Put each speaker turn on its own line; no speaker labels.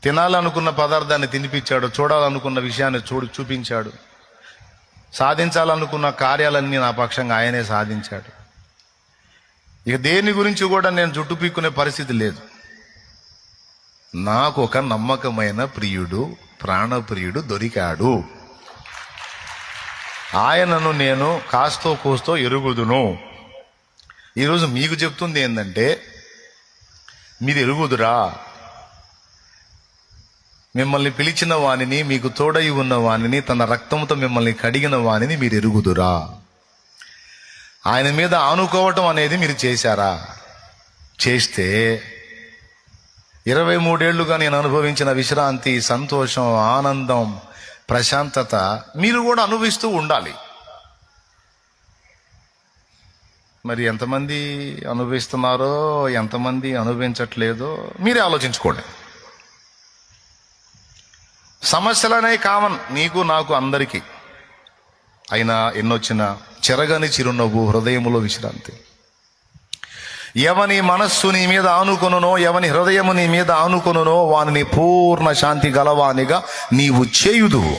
తినాలనుకున్న పదార్థాన్ని తినిపించాడు, చూడాలనుకున్న విషయాన్ని చూపించాడు, సాధించాలనుకున్న కార్యాలన్నీ నా పక్షంగా ఆయనే సాధించాడు. ఇక దేని గురించి కూడా నేను జుట్టు పీక్కునే పరిస్థితి లేదు. నాకు ఒక నమ్మకమైన ప్రియుడు, ప్రాణప్రియుడు దొరికాడు. ఆయనను నేను కాస్తో కూస్తో ఎరుగుదును. ఈరోజు మీకు చెప్తుంది ఏంటంటే, మీరు ఎరుగుదురా? మిమ్మల్ని పిలిచిన వానిని, మీకు తోడై ఉన్న వానిని, తన రక్తంతో మిమ్మల్ని కడిగిన వానిని మీరు ఎరుగుదురా? ఆయన మీద ఆనుకోవటం అనేది మీరు చేశారా? చేస్తే 23 ఏళ్లుగా నేను అనుభవించిన విశ్రాంతి, సంతోషం, ఆనందం, ప్రశాంతత మీరు కూడా అనుభవిస్తూ ఉండాలి. మరి ఎంతమంది అనుభవిస్తున్నారో, ఎంతమంది అనుభవించట్లేదో మీరే ఆలోచించుకోండి. సమస్యలనే కామన్, నీకు నాకు అందరికీ. అయినా ఎన్నొచ్చినా చెరగని చిరునవ్వు, హృదయములో విశ్రాంతి. ఎవని మనస్సు నీ మీద ఆనుకొనునో, ఎవని హృదయము నీ మీద ఆనుకొనునో వానిని పూర్ణ శాంతి గలవానిగా నీవు చేయుదువు.